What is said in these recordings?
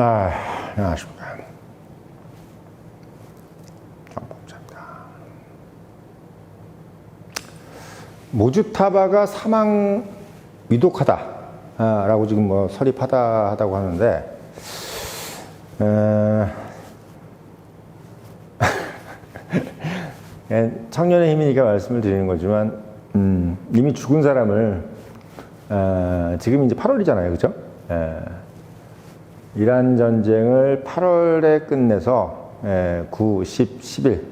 안녕하십니까. 정봉자입니다. 모주타바가 사망 위독하다 라고 지금 뭐 설립하다고 하는데, 청년의 힘이니까 말씀을 드리는 거지만, 이미 죽은 사람을, 지금 이제 8월이잖아요. 그죠? 이란 전쟁을 8월에 끝내서 9, 10, 10일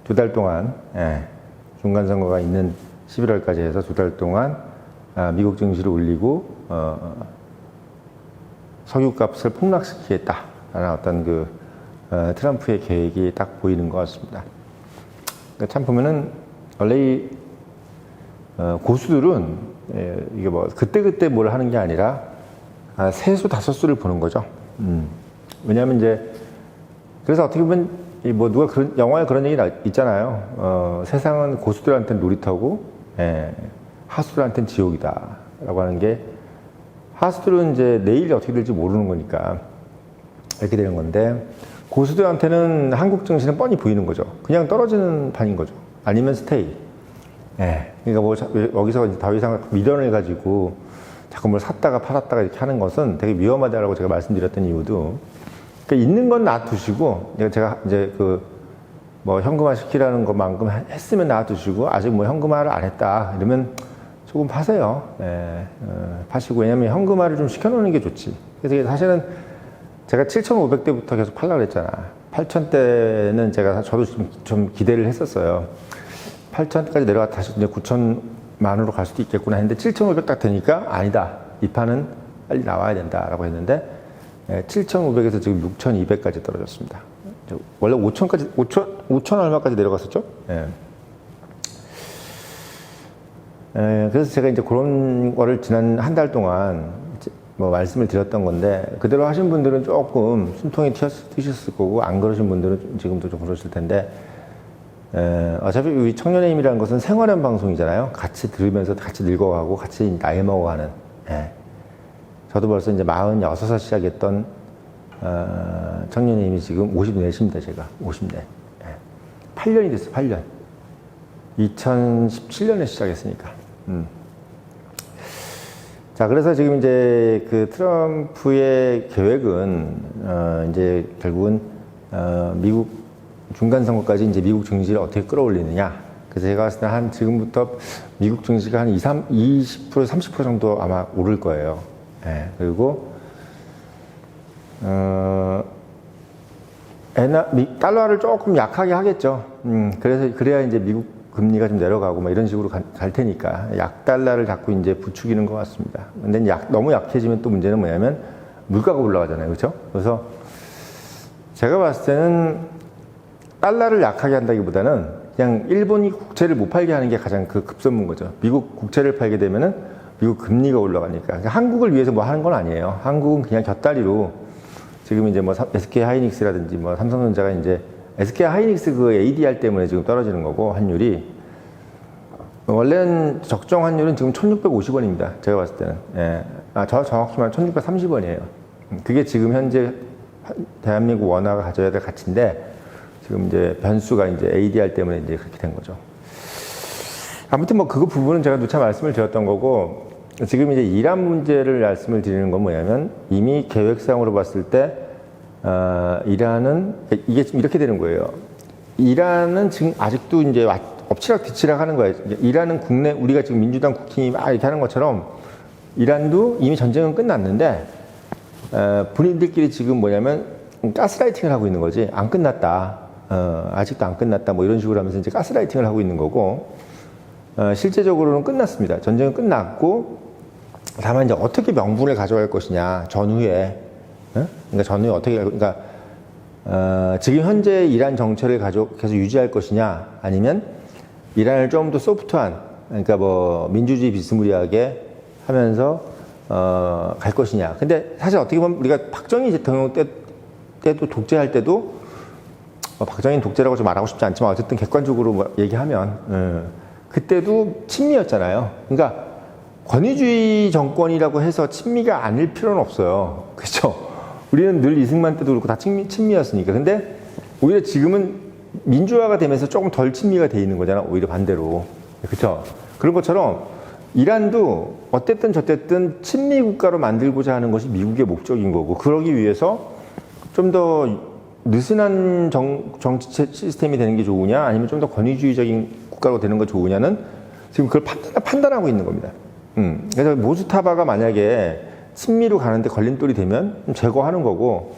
두 달 동안 중간선거가 있는 11월까지 해서 두 달 동안 미국 증시를 올리고 석유값을 폭락시키겠다라는 어떤 그 트럼프의 계획이 딱 보이는 것 같습니다. 그러니까 참 보면은 원래 이 고수들은 이게 뭐 그때 뭘 하는 게 아니라 세수 다섯수를 보는 거죠. 왜냐하면 이제 그래서 어떻게 보면 뭐 누가 그런 영화에 그런 얘기 있잖아요. 세상은 고수들한테는 놀이터고 하수들한테는 지옥이다라고 하는 게, 하수들은 이제 내일이 어떻게 될지 모르는 거니까 이렇게 되는 건데, 고수들한테는 한국 증시는 뻔히 보이는 거죠. 그냥 떨어지는 판인 거죠. 아니면 스테이. 그러니까 뭐 여기서 이제 더 이상 미련을 가지고 자꾸 뭘 샀다가 팔았다가 이렇게 하는 것은 되게 위험하다라고 제가 말씀드렸던 이유도, 그러니까 있는 건 놔두시고, 제가 이제 뭐 현금화 시키라는 것만큼 했으면 놔두시고, 아직 뭐 현금화를 안 했다 이러면 조금 파세요. 파시고. 왜냐면 현금화를 좀 시켜놓는 게 좋지. 그래서 사실은 제가 7,500대부터 계속 팔려고 그랬잖아. 8,000대는 저도 좀 기대를 했었어요. 8,000대까지 내려가 다시 이제 9,000만으로 갈 수도 있겠구나 했는데, 7,500 딱 되니까 아니다. 이 판은 빨리 나와야 된다라고 했는데, 7,500에서 지금 6,200까지 떨어졌습니다. 원래 5,000 얼마까지 내려갔었죠? 그래서 제가 이제 그런 거를 지난 한 달 동안 뭐 말씀을 드렸던 건데, 그대로 하신 분들은 조금 숨통이 트셨을 거고, 안 그러신 분들은 지금도 좀 그러실 텐데, 어차피 이 청년의 힘이라는 것은 생활형 방송이잖아요. 같이 들으면서 같이 늙어가고 같이 나이 먹어가는. 저도 벌써 이제 46살 시작했던 청년의 힘이 지금 54입니다. 제가 50대. 8년이 됐어요. 8년. 2017년에 시작했으니까. 자, 그래서 지금 이제 그 트럼프의 계획은 이제 결국은 미국 중간선거까지 이제 미국 증시를 어떻게 끌어올리느냐. 그래서 제가 봤을 때 지금부터 미국 증시가 한 20%, 30% 정도 아마 오를 거예요. 그리고 달러를 조금 약하게 하겠죠. 그래야 이제 미국 금리가 좀 내려가고 뭐 이런 식으로 갈 테니까 약달러를 자꾸 이제 부추기는 것 같습니다. 근데 너무 약해지면 또 문제는 뭐냐면 물가가 올라가잖아요. 그렇죠? 그래서 제가 봤을 때는 달러를 약하게 한다기보다는 그냥 일본이 국채를 못 팔게 하는 게 가장 그 급선무인 거죠. 미국 국채를 팔게 되면은 미국 금리가 올라가니까. 그러니까 한국을 위해서 뭐 하는 건 아니에요. 한국은 그냥 곁다리로 지금 이제 뭐 SK 하이닉스라든지 뭐 삼성전자가 이제 SK 하이닉스 그 ADR 때문에 지금 떨어지는 거고, 환율이. 원래는 적정 환율은 지금 1,650원입니다. 제가 봤을 때는. 정확히 말하면 1,630원이에요. 그게 지금 현재 대한민국 원화가 가져야 될 가치인데, 지금 이제 변수가 이제 ADR 때문에 이제 그렇게 된 거죠. 아무튼 뭐 그 부분은 제가 누차 말씀을 드렸던 거고, 지금 이제 이란 문제를 말씀을 드리는 건 뭐냐면, 이미 계획상으로 봤을 때 이란은 이게 지금 이렇게 되는 거예요. 이란은 지금 아직도 이제 엎치락 뒤치락 하는 거예요. 이란은 국내, 우리가 지금 민주당 국힘이 막 이렇게 하는 것처럼 이란도 이미 전쟁은 끝났는데, 본인들끼리 지금 뭐냐면 가스라이팅을 하고 있는 거지. 안 끝났다. 아직도 안 끝났다. 뭐 이런 식으로 하면서 이제 가스라이팅을 하고 있는 거고, 실제적으로는 끝났습니다. 전쟁은 끝났고, 다만 이제 어떻게 명분을 가져갈 것이냐, 전후에. 그러니까 전후에 어떻게, 그러니까, 지금 현재 이란 정체를 계속 유지할 것이냐, 아니면 이란을 좀 더 소프트한, 그러니까 뭐 민주주의 비스무리하게 하면서, 갈 것이냐. 근데 사실 어떻게 보면 우리가 박정희 대통령 때도 독재할 때도, 박정희는 독재라고 좀 말하고 싶지 않지만 어쨌든 객관적으로 뭐 얘기하면, 그때도 친미였잖아요. 그러니까 권위주의 정권이라고 해서 친미가 아닐 필요는 없어요. 그렇죠? 우리는 늘 이승만 때도 그렇고 다 친미였으니까. 근데 오히려 지금은 민주화가 되면서 조금 덜 친미가 돼 있는 거잖아. 오히려 반대로. 그렇죠? 그런 것처럼 이란도 어쨌든 저쨌든 친미 국가로 만들고자 하는 것이 미국의 목적인 거고, 그러기 위해서 좀 더 느슨한 정치 시스템이 되는 게 좋으냐, 아니면 좀 더 권위주의적인 국가로 되는 거 좋으냐는 지금 그걸 판단하고 있는 겁니다. 그래서 모주타바가 만약에 친미로 가는데 걸림돌이 되면 제거하는 거고,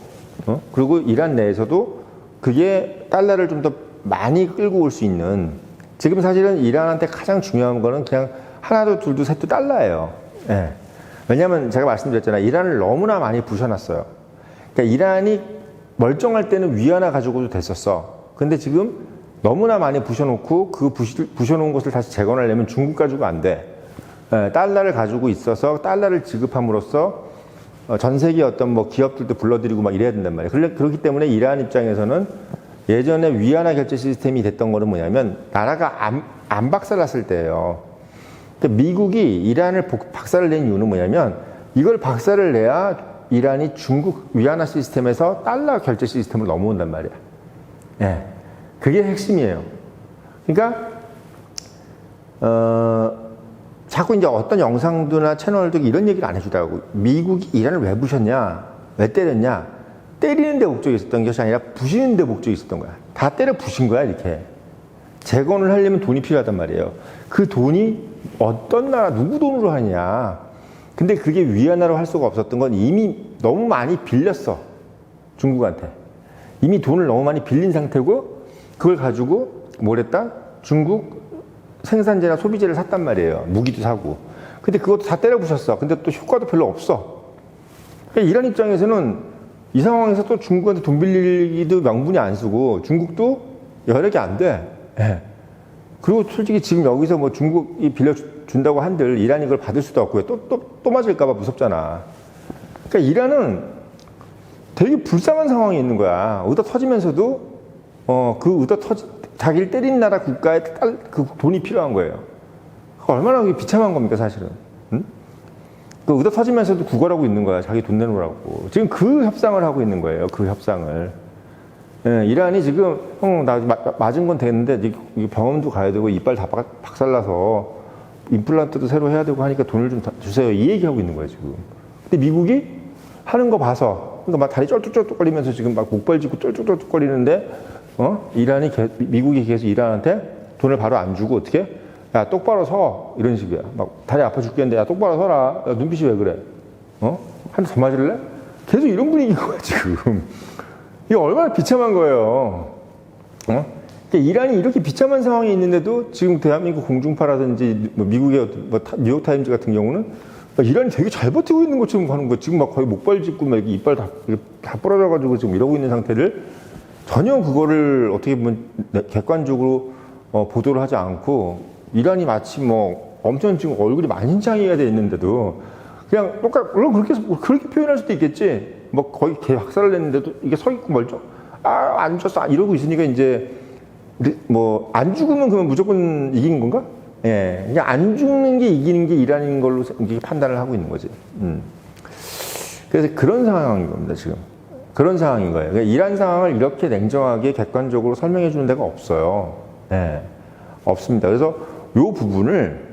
그리고 이란 내에서도 그게 달러를 좀 더 많이 끌고 올 수 있는, 지금 사실은 이란한테 가장 중요한 거는 그냥 하나도 둘도 셋도 달러예요. 예. 왜냐하면 제가 말씀드렸잖아요. 이란을 너무나 많이 부셔놨어요. 그러니까 이란이 멀쩡할 때는 위안화 가지고도 됐었어. 근데 지금 너무나 많이 부셔놓고 그 부셔놓은 것을 다시 재건하려면 중국 가지고 안 돼. 예, 달러를 가지고 있어서 달러를 지급함으로써 전 세계 어떤 뭐 기업들도 불러들이고 막 이래야 된단 말이에요. 그렇기 때문에 이란 입장에서는 예전에 위안화 결제 시스템이 됐던 거는 뭐냐면 나라가 안 박살났을 때예요. 그러니까 미국이 이란을 박살을 낸 이유는 뭐냐면 이걸 박살을 내야 이란이 중국 위안화 시스템에서 달러 결제 시스템으로 넘어온단 말이야. 예, 그게 핵심이에요. 그러니까 자꾸 이제 어떤 영상도나 채널도 이런 얘기를 안 해주더라고. 미국이 이란을 왜 부셨냐, 왜 때렸냐, 때리는 데 목적이 있었던 것이 아니라 부시는 데 목적이 있었던 거야. 다 때려 부신 거야, 이렇게. 재건을 하려면 돈이 필요하단 말이에요. 그 돈이 어떤 나라, 누구 돈으로 하냐. 근데 그게 위안화로 할 수가 없었던 건 이미 너무 많이 빌렸어. 중국한테. 이미 돈을 너무 많이 빌린 상태고, 그걸 가지고 뭘 했다? 중국 생산재나 소비재를 샀단 말이에요. 무기도 사고. 근데 그것도 다 때려 부셨어. 근데 또 효과도 별로 없어. 그러니까 이란 입장에서는 이 상황에서 또 중국한테 돈 빌리기도 명분이 안 쓰고, 중국도 여력이 안 돼. 예. 그리고 솔직히 지금 여기서 뭐 중국이 빌려준다고 한들 이란이 그걸 받을 수도 없고요. 또 맞을까봐 무섭잖아. 그러니까 이란은 되게 불쌍한 상황이 있는 거야. 의도 터지면서도, 그 의도 자기를 때린 나라 국가에 그 돈이 필요한 거예요. 얼마나 비참한 겁니까, 사실은. 응? 그 의도 터지면서도 구걸하고 있는 거야. 자기 돈 내놓으라고. 지금 그 협상을 하고 있는 거예요. 그 협상을. 예, 이란이 지금, 나 맞은 건 됐는데, 병원도 가야 되고, 이빨 다 박살나서, 임플란트도 새로 해야 되고 하니까 돈을 좀 주세요. 이 얘기하고 있는 거예요, 지금. 근데 미국이 하는 거 봐서, 그러니까 막 다리 쩔뚝쩔뚝거리면서 지금 막 목발 짚고 쩔뚝쩔뚝거리는데, 미국이 계속 이란한테 돈을 바로 안 주고, 어떻게? 야, 똑바로 서. 이런 식이야. 막 다리 아파 죽겠는데, 야, 똑바로 서라. 야, 눈빛이 왜 그래? 한 대 더 맞을래? 계속 이런 분위기인 거야, 지금. 이게 얼마나 비참한 거예요. 그러니까 이란이 이렇게 비참한 상황이 있는데도 지금 대한민국 공중파라든지 뭐 미국의 뭐 뉴욕타임즈 같은 경우는 이란이 되게 잘 버티고 있는 것처럼 하는 거예요. 지금 막 거의 목발 짚고 막 이빨 다 부러져가지고 지금 이러고 있는 상태를 전혀 그거를 어떻게 보면 객관적으로 보도를 하지 않고 이란이 마치 뭐 엄청 지금 얼굴이 만신창이가 돼 있는데도 그냥 물론 그렇게 표현할 수도 있겠지. 뭐 거의 개 박살을 냈는데도 이게 서 있고 멀쩡. 안 졌어. 이러고 있으니까 이제 뭐 안 죽으면 그러면 무조건 이긴 건가? 예, 그냥 안 죽는 게 이기는 게 이란인 걸로 이렇게 판단을 하고 있는 거지. 그래서 그런 상황인 겁니다, 지금. 그런 상황인 거예요. 그러니까 이란 상황을 이렇게 냉정하게 객관적으로 설명해 주는 데가 없어요. 예, 없습니다. 그래서 요 부분을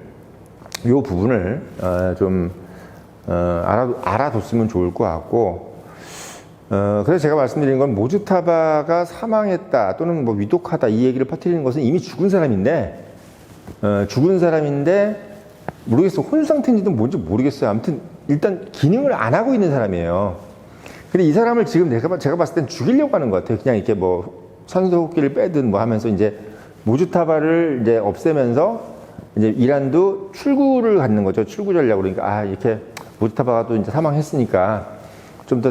좀 알아뒀으면 좋을 것 같고, 그래서 제가 말씀드린 건 모주타바가 사망했다 또는 뭐 위독하다 이 얘기를 퍼뜨리는 것은 이미 죽은 사람인데 모르겠어. 혼 상태인지도 뭔지 모르겠어요. 아무튼 일단 기능을 안 하고 있는 사람이에요. 근데 이 사람을 지금 제가 봤을 땐 죽이려고 하는 것 같아요. 그냥 이렇게 뭐 산소호흡기를 빼든 뭐 하면서 이제 모주타바를 이제 없애면서 이제 이란도 출구를 갖는 거죠. 출구 전략으로. 그러니까 이렇게 모주타바가 또 이제 사망했으니까 좀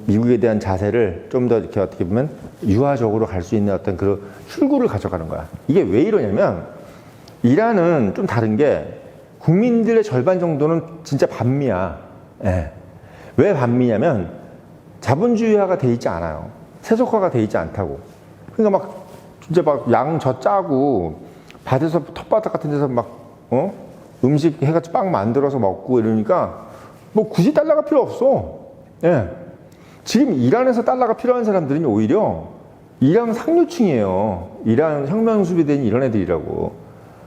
미국에 대한 자세를 좀 더 이렇게 어떻게 보면 유화적으로 갈 수 있는 어떤 그 출구를 가져가는 거야. 이게 왜 이러냐면 이란은 좀 다른 게 국민들의 절반 정도는 진짜 반미야. 예. 왜 반미냐면 자본주의화가 돼 있지 않아요. 세속화가 돼 있지 않다고. 그러니까 막 진짜 막 양젓 짜고 밭에서 텃바닥 같은 데서 막 음식 해가지고 빵 만들어서 먹고 이러니까 뭐 굳이 달러가 필요 없어. 예. 지금 이란에서 달러가 필요한 사람들은 오히려 이란 상류층이에요. 이란 혁명 수비대인 이런 애들이라고.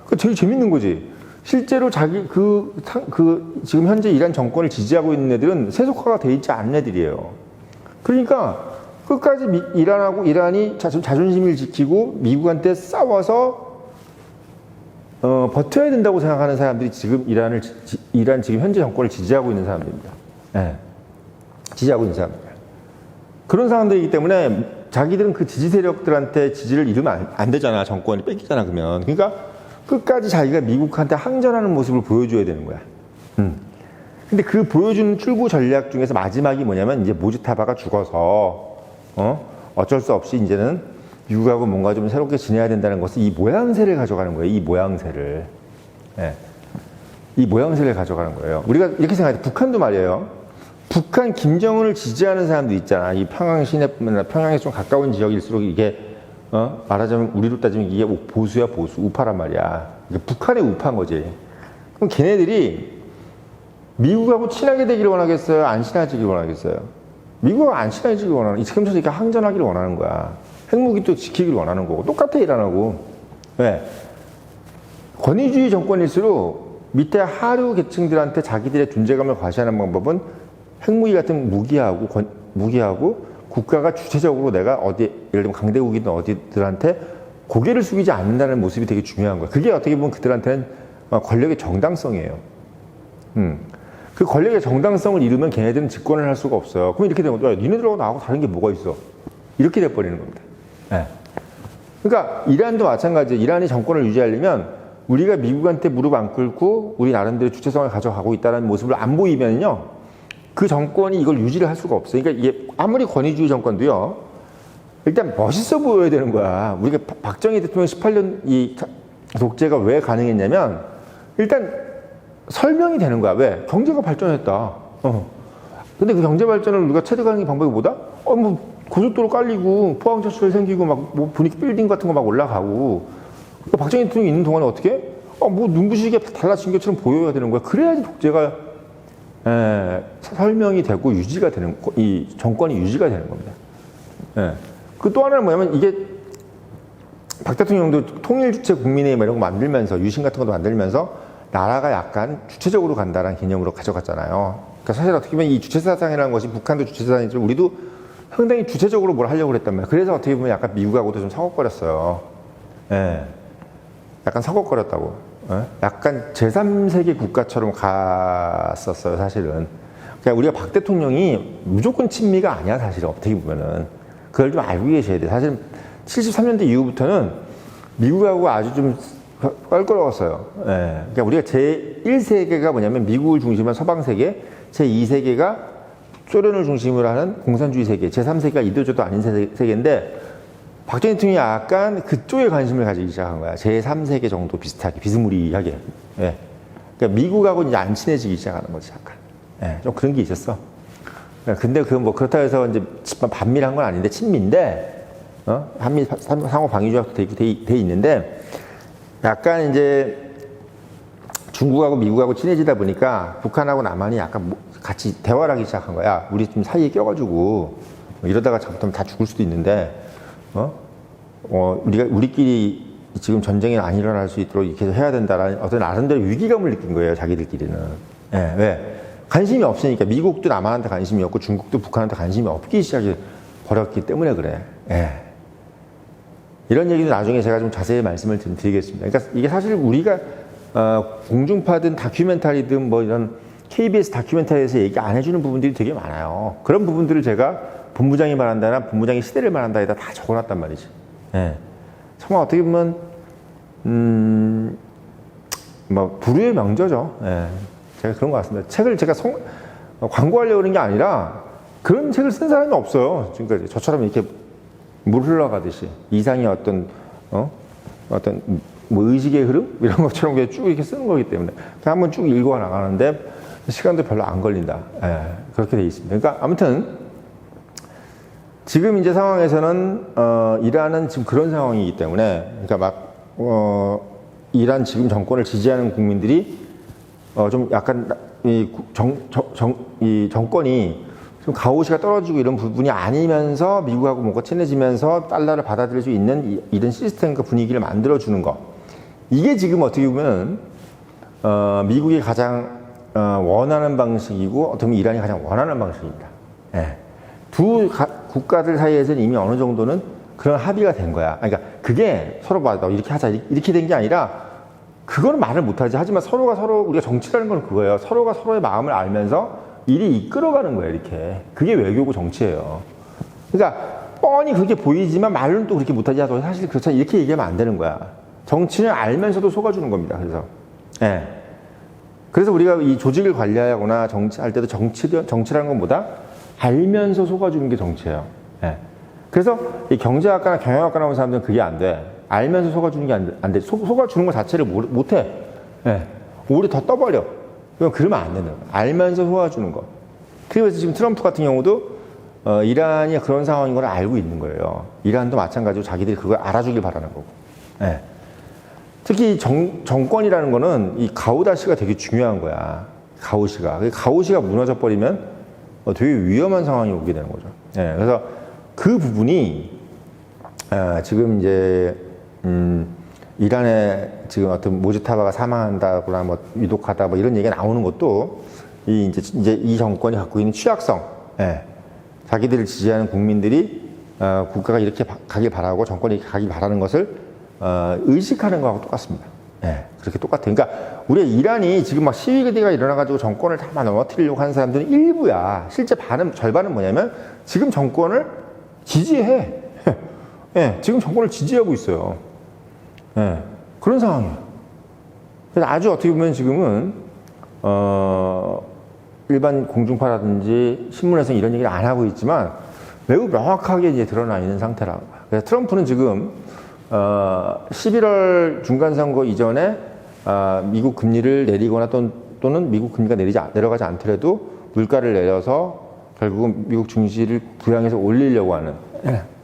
그 되게 재밌는 거지. 실제로 지금 현재 이란 정권을 지지하고 있는 애들은 세속화가 돼 있지 않은 애들이에요. 그러니까 끝까지 이란이 자존심을 지키고 미국한테 싸워서 버텨야 된다고 생각하는 사람들이 지금 이란 지금 현재 정권을 지지하고 있는 사람들입니다. 네. 지지하고 있는 사람들. 그런 사람들이기 때문에 자기들은 그 지지 세력들한테 지지를 잃으면 안 되잖아. 정권이 뺏기잖아, 그러면. 그러니까 끝까지 자기가 미국한테 항전하는 모습을 보여줘야 되는 거야. 근데 그 보여주는 출구 전략 중에서 마지막이 뭐냐면 이제 모지타바가 죽어서 어쩔 수 없이 이제는 미국하고 뭔가 좀 새롭게 지내야 된다는 것을 이 모양새를 가져가는 거예요. 이 모양새를. 네. 이 모양새를 가져가는 거예요. 우리가 이렇게 생각해요. 북한도 말이에요. 북한 김정은을 지지하는 사람도 있잖아. 이 평양 시내뿐만 평양에 좀 가까운 지역일수록 이게 말하자면 우리로 따지면 이게 보수야 보수 우파란 말이야. 북한의 우파인 거지. 그럼 걔네들이 미국하고 친하게 되기를 원하겠어요? 안 친해지기를 원하겠어요? 미국하고 안 친해지기를 원하는 지금처럼 이렇게 항전하기를 원하는 거야. 핵무기도 지키기를 원하는 거고 똑같아 이란하고. 왜? 권위주의 정권일수록 밑에 하류 계층들한테 자기들의 존재감을 과시하는 방법은 핵무기 같은 무기하고 국가가 주체적으로 내가 어디 예를 들면 강대국이든 어디들한테 고개를 숙이지 않는다는 모습이 되게 중요한 거야. 그게 어떻게 보면 그들한테는 권력의 정당성이에요. 그 권력의 정당성을 잃으면 걔네들은 집권을 할 수가 없어요. 그럼 이렇게 되는 거죠. 니네들하고 나하고 다른 게 뭐가 있어? 이렇게 돼버리는 겁니다. 네. 그러니까 이란도 마찬가지예요. 이란이 정권을 유지하려면 우리가 미국한테 무릎 안 꿇고 우리 나름대로 주체성을 가져가고 있다는 모습을 안 보이면요. 그 정권이 이걸 유지를 할 수가 없어요. 그러니까 이게 아무리 권위주의 정권도요. 일단 멋있어 보여야 되는 거야. 우리가 박정희 대통령 18년 이 독재가 왜 가능했냐면 일단 설명이 되는 거야. 왜? 경제가 발전했다. 근데 그 경제 발전을 우리가 체득하는 방법이 뭐다? 고속도로 깔리고 포항저수를 생기고 막 분위기 빌딩 같은 거 막 올라가고 그러니까 박정희 대통령이 있는 동안에 어떻게? 눈부시게 달라진 것처럼 보여야 되는 거야. 그래야지 독재가 설명이 되고 유지가 되는 이 정권이 유지가 되는 겁니다. 그 또 하나는 뭐냐면 이게 박 대통령도 통일주체 국민의힘 이런 거 만들면서 유신 같은 것도 만들면서 나라가 약간 주체적으로 간다는 개념으로 가져갔잖아요. 그러니까 사실 어떻게 보면 이 주체사상이라는 것이 북한도 주체사상이지만 우리도 상당히 주체적으로 뭘 하려고 그랬단 말이에요. 그래서 어떻게 보면 약간 미국하고도 좀 서걱거렸어요. 약간 서걱거렸다고. 약간 제3세계 국가처럼 갔었어요, 사실은. 그러니까 우리가 박 대통령이 무조건 친미가 아니야, 사실은. 어떻게 보면은. 그걸 좀 알고 계셔야 돼요. 사실 73년대 이후부터는 미국하고 아주 좀 껄끄러웠어요. 그러니까 우리가 제1세계가 뭐냐면 미국을 중심으로 한 서방세계, 제2세계가 소련을 중심으로 하는 공산주의 세계, 제3세계가 이도저도 아닌 세계인데 박정희 대통령이 약간 그쪽에 관심을 가지기 시작한 거야. 제3세계 정도 비슷하게, 비스무리하게. 그러니까 미국하고 이제 안 친해지기 시작하는 거지, 약간. 좀 그런 게 있었어. 근데 그 뭐 그렇다고 해서 이제 반밀한 건 아닌데 친미인데, 한미 상호 방위조약도 돼 있는데, 약간 이제 중국하고 미국하고 친해지다 보니까 북한하고 남한이 약간 같이 대화를 하기 시작한 거야. 우리 좀 사이에 껴가지고 이러다가 잘못하면 다 죽을 수도 있는데, 우리끼리 지금 전쟁이 안 일어날 수 있도록 이렇게 해야 된다라는 어떤 나름대로 위기감을 느낀 거예요, 자기들끼리는. 왜? 관심이 없으니까 미국도 남한한테 관심이 없고 중국도 북한한테 관심이 없기 시작해 버렸기 때문에 그래. 이런 얘기도 나중에 제가 좀 자세히 말씀을 좀 드리겠습니다. 그러니까 이게 사실 우리가 공중파든 다큐멘터리든 뭐 이런 KBS 다큐멘터리에서 얘기 안 해주는 부분들이 되게 많아요. 그런 부분들을 제가 본부장이 말한다나 본부장이 시대를 말한다에다 다 적어놨단 말이지. 정말 어떻게 보면 뭐 불후의 명저죠. 제가 그런 것 같습니다. 책을 제가 광고하려고 그런 게 아니라 그런 책을 쓴 사람이 없어요. 지금까지 저처럼 이렇게 물 흘러가듯이 이상의 어떤 뭐 의식의 흐름 이런 것처럼 그냥 쭉 이렇게 쓰는 거기 때문에 그냥 한번 쭉 읽어 나가는데 시간도 별로 안 걸린다. 그렇게 돼 있습니다. 그러니까 아무튼 지금 이제 상황에서는 이란은 지금 그런 상황이기 때문에 그러니까 막 이란 지금 정권을 지지하는 국민들이 좀 약간 이 정권이 좀 가오시가 떨어지고 이런 부분이 아니면서 미국하고 뭔가 친해지면서 달러를 받아들일 수 있는 이런 시스템과 분위기를 만들어주는 거. 이게 지금 어떻게 보면 미국이 가장 원하는 방식이고 어떻게 보면 이란이 가장 원하는 방식입니다. 예. 두 국가들 사이에서는 이미 어느 정도는 그런 합의가 된 거야. 그러니까 그게 서로 봐, 너 이렇게 하자 이렇게 된 게 아니라 그거는 말을 못하지. 하지만 서로가 서로 우리가 정치라는 건 그거예요. 서로가 서로의 마음을 알면서 일이 이끌어가는 거예요. 이렇게. 그게 외교고 정치예요. 그러니까 뻔히 그렇게 보이지만 말로는 또 그렇게 못하지. 사실 그렇잖아. 이렇게 얘기하면 안 되는 거야. 정치는 알면서도 속아주는 겁니다. 그래서. 예. 그래서 우리가 이 조직을 관리하거나 정치할 때도 정치라는 것보다 알면서 속아주는 게 정치예요. 예. 그래서 이 경제학과나 경영학과 나온 사람들은 그게 안 돼. 알면서 속아주는 게 안 돼. 속아주는 것 자체를 못 해. 예. 오히려 더 떠버려. 그러면 안 되는 거야. 알면서 속아주는 거. 그래서 지금 트럼프 같은 경우도 이란이 그런 상황인 걸 알고 있는 거예요. 이란도 마찬가지로 자기들이 그걸 알아주길 바라는 거고. 예. 특히 정권이라는 거는 이 가오다시가 되게 중요한 거야. 가오시가 무너져 버리면 되게 위험한 상황이 오게 되는 거죠. 예, 그래서 그 부분이 지금 이제 이란에 지금 어떤 모지타바가 사망한다거나 뭐 위독하다 뭐 이런 얘기가 나오는 것도 이제 이 정권이 갖고 있는 취약성, 예, 자기들을 지지하는 국민들이 국가가 이렇게 가길 바라고 정권이 이렇게 가길 바라는 것을 의식하는 거하고 똑같습니다. 예, 그렇게 똑같아요. 그러니까 우리가 이란이 지금 막 시위가 일어나가지고 정권을 다 넘어뜨리려고 하는 사람들은 일부야. 실제 절반은 뭐냐면 지금 정권을 지지해. 예, 지금 정권을 지지하고 있어요. 예, 그런 상황이에요. 그래서 아주 어떻게 보면 지금은 일반 공중파라든지 신문에서 이런 얘기를 안 하고 있지만 매우 명확하게 이제 드러나 있는 상태라. 그래서 트럼프는 지금 11월 중간선거 이전에 미국 금리를 내리거나 또는 미국 금리가 내려가지 않더라도 물가를 내려서 결국은 미국 증시를 부양해서 올리려고 하는,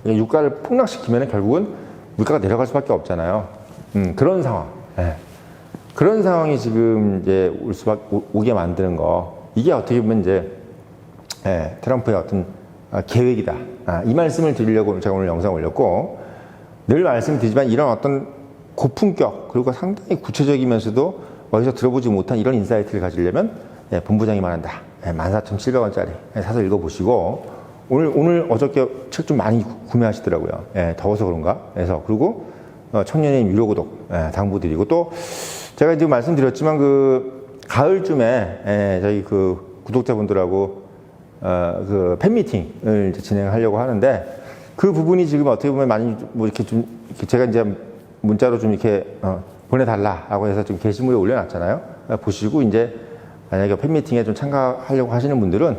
유가를 폭락시키면 결국은 물가가 내려갈 수밖에 없잖아요. 그런 상황. 그런 상황이 지금 이제 오게 만드는 거. 이게 어떻게 보면 이제 트럼프의 어떤 계획이다. 이 말씀을 드리려고 제가 오늘 영상 올렸고, 늘 말씀드리지만 이런 어떤 고품격 그리고 상당히 구체적이면서도 어디서 들어보지 못한 이런 인사이트를 가지려면 본부장이 말한다. 14,700원짜리 사서 읽어보시고, 오늘 어저께 책 좀 많이 구매하시더라고요. 더워서 그런가? 그래서 그리고 청년의 유료 구독 당부드리고, 또 제가 지금 말씀드렸지만 그 가을쯤에 저희 그 구독자분들하고 그 팬미팅을 이제 진행하려고 하는데, 그 부분이 지금 어떻게 보면 많이 뭐 이렇게 좀 제가 이제 문자로 좀 이렇게 보내달라고 해서 좀 게시물에 올려놨잖아요. 보시고 이제 만약에 팬미팅에 좀 참가하려고 하시는 분들은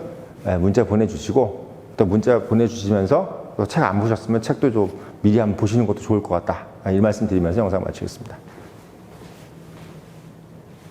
문자 보내주시고, 또 문자 보내주시면서 책 안 보셨으면 책도 좀 미리 한번 보시는 것도 좋을 것 같다. 이 말씀 드리면서 영상 마치겠습니다.